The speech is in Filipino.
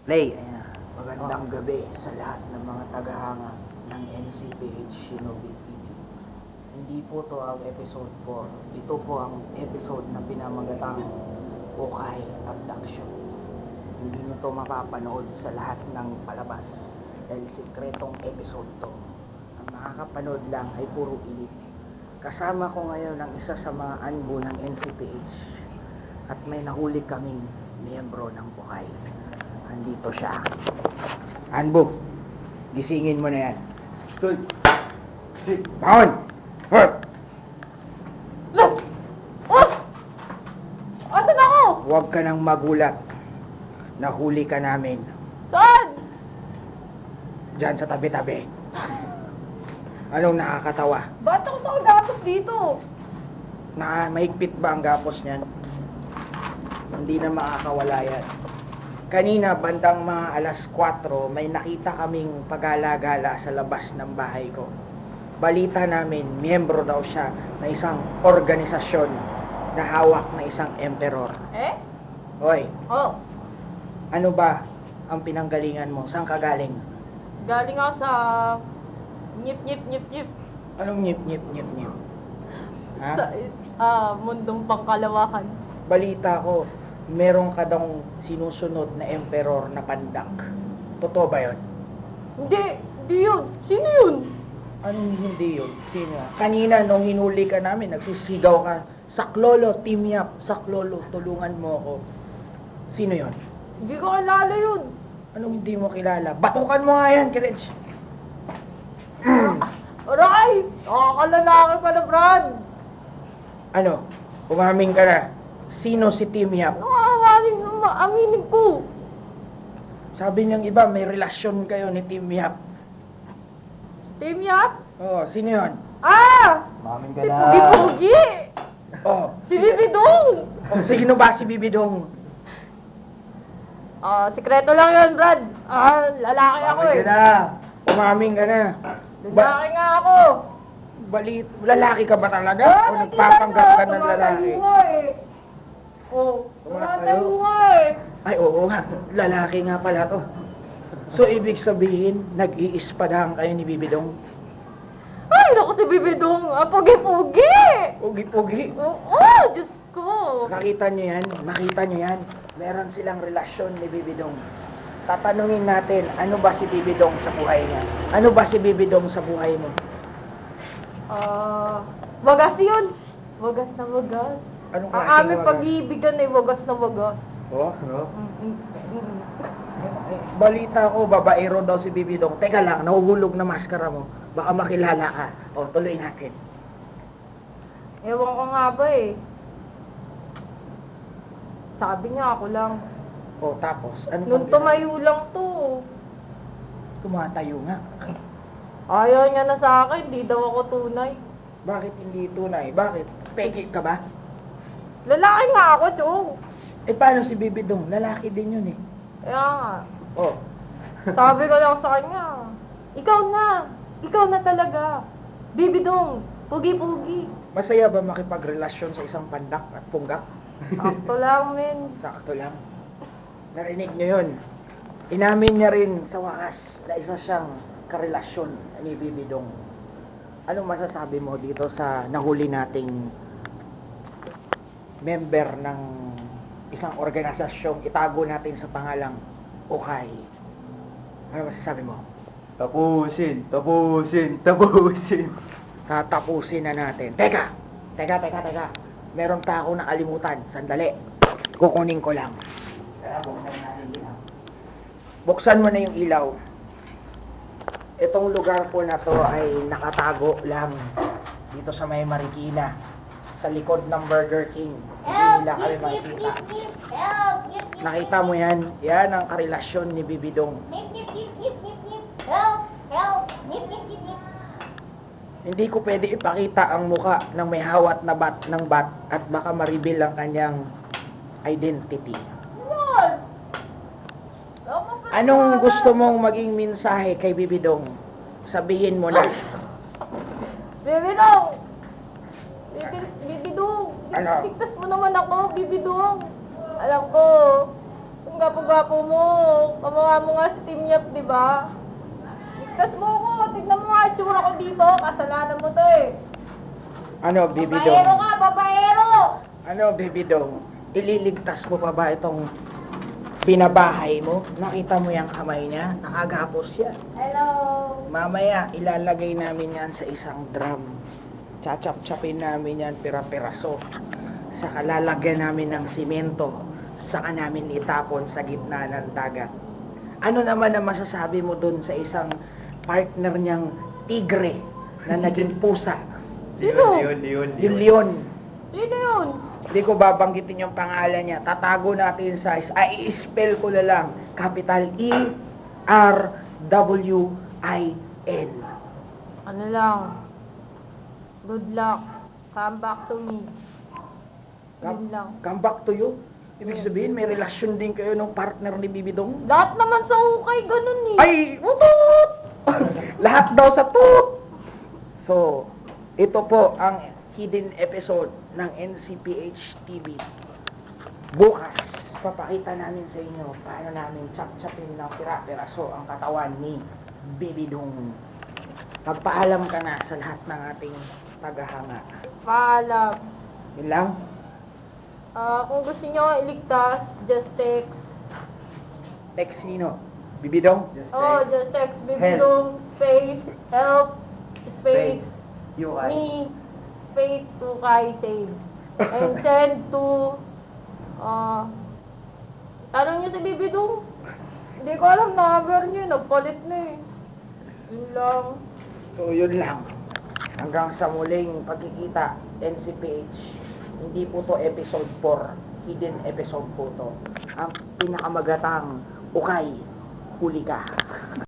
Play. Magandang gabi sa lahat ng mga tagahanga ng NCPH Shinobi TV. Hindi po to ang episode 4. Ito po ang episode na pinamagatang Okai Abduction. Hindi nyo to mapapanood sa lahat ng palabas dahil sikretong episode to. Ang makakapanood lang ay puro init. Kasama ko ngayon ang isa sa mga anbo ng NCPH at may nahuli kaming miyembro ng Okai. Andito siya. Anbo, gisingin mo na yan. Stoy! Bangon! Hop! Look! Oh! Asan ako? Huwag ka nang magulat. Nahuli ka namin. Saan? Diyan sa tabi-tabi. Anong nakakatawa? Ba't ako nakagapos dito? Mahigpit ba ang gapos niyan? Hindi na makakawala yan. Kanina, bandang mga alas 4, may nakita kaming pagala-gala sa labas ng bahay ko. Balita namin, miyembro daw siya na isang organisasyon na hawak na isang emperor. Eh? Hoy, Oh, ano ba ang pinanggalingan mo? Saan ka galing? galing ako sa... Nyip, nyip, nyip, nyip. Anong nyip, nyip, nyip, nyip? Sa, Ha? mundong pangkalawakan. Balita ko, meron ka daw sinusunod na emperor na pandak. Totoo ba yun? Hindi yun. Sino yun? Anong hindi yun? Sino? Kanina, nung hinuli ka namin, nagsisigaw ka, Saklolo, team up, Saklolo, tulungan mo ako. Sino yun? Hindi ko alala yun. Anong hindi mo kilala? Batukan mo nga yan, Kirich. Aray! Nakakalalaki pala, Brad. Ano? Umamin ka na. Sino si Team Yap? Aminin ko. Sabi niyang iba, may relasyon kayo ni Team Yap. Team Yap? Oo, sino yun? Ah! Umamin Si Pugi-Pugi! Oo. Si Bibidong! Oh, sino ba si Bibidong? Sikreto lang yun, Brad. Lalaki ako eh. Umamin ka na. Lalaki nga ako. Lalaki ka ba talaga? O nagpapanggap ka ng lalaki? Tumatayo nga eh. Ay, oo nga. Lalaki nga pala to. So, ibig sabihin, nag-iispadahan kayo ni Bibidong? Ay, naku si Bibidong. Pugi-pugi! Pugi-pugi. Oo, Diyos ko. Nakita nyo yan? Nakita nyo yan? Meron silang relasyon ni Bibidong. Tatanungin natin, ano ba si Bibidong sa buhay niya? Ano ba si Bibidong sa buhay mo? Wagas yun. Wagas na wagas. Anong Ang klaseng aming wagas? pag-iibigan ay wagas na wagas. Oh, no? Balita ko, babaero daw si Bibidong. Teka lang, nahuhulog na maskara mo. Baka makilala ka. O, tuloy natin. Ewan ko nga ba eh. Sabi niya ako lang. O, tapos, ano Nung pang- tumayo lang to. Tumatayo nga. Ayaw niya na sa akin, di daw ako tunay. Bakit hindi tunay? Bakit? Peke ka ba? Lalaki nga ako, Chong. Eh, paano si Bibidong? Lalaki din yun eh. Kaya nga. Oh. Sabi ko lang sa kanya, ikaw na talaga. Bibidong, pugi-pugi. Masaya ba makipagrelasyon sa isang pandak at punggak? Akto lang, men. Sakto lang. Narinig nyo yun. Inamin niya rin sa wakas na isa siyang karelasyon ni Bibidong. Anong masasabi mo dito sa nahuli nating member ng isang organisasyong itago natin sa pangalang Okai? Ano masasabi mo? Tapusin. Tatapusin na natin. Teka! Meron pa ako nakalimutan. Sandali. Kukunin ko lang. Buksan natin yung ilaw. Buksan mo na yung ilaw. Itong lugar po na to ay nakatago lang dito sa may Marikina. Sa likod ng Burger King. Hindi nila kami makikita. Nakita mo yan? Yan ang karelasyon ni Bibidong. Hindi ko pwede ipakita ang muka ng may hawat na bat ng bat at baka ma-reveal ang kanyang identity. Anong gusto mong maging mensahe kay Bibidong? Sabihin mo na. Bibidong! Bibidong! Ano? Tigtas mo naman ako, Bibidong! Alam ko, gwapo-gwapo mo. Kamukha mo nga si Team Yap, di ba? Ligtas mo ako. Tignan mo nga itsura ko dito. Kasalanan mo to eh. Ano, Baby Babaero Dong? ka, babaero! Ano, Baby Dong? Ililigtas mo pa ba itong binabahay mo? Nakita mo yung kamay niya? Nakagapos yan. Hello! Mamaya, ilalagay namin yan sa isang drum. Chachap-chapin namin yan pira-piraso. Saka lalagyan namin ng simento. Saka namin itapon sa gitna ng dagat. Ano naman ang masasabi mo dun sa isang partner niyang tigre na naging pusa? Sino? Yung leon. Sino yun? Hindi ko babanggitin yung pangalan niya. Tatago natin sa i-spell ko na lang. Capital E-R-W-I-N. Ano lang? Good luck. Come back to me. Yun lang. Come back to you. Ibig sabihin, may relasyon din kayo ng partner ni Bibidong? Lahat naman sa ukay, ganun eh. Ay! Utut! Lahat daw sa tut! So, ito po ang hidden episode ng NCPH TV. Bukas, papakita namin sa inyo paano namin chap-chapin ng pira-piraso ang katawan ni Bibidong. Magpaalam ka na sa lahat ng ating tagahanga. Paalam. Yun lang? Kung gusto nyo iligtas, just text. Text sino? Bibidong? Just text Bibidong, space, help, space, UI. me, space, Tukay, save. And send to, tanong nyo si Bibidong. Hindi ko alam number nyo, nagpalit na eh. Yun lang. So, yun lang. Hanggang sa muling pagkikita, NCPH. Hindi po to episode 4. Hidden episode po to. Ang pinakamagatang ukay, huli ka.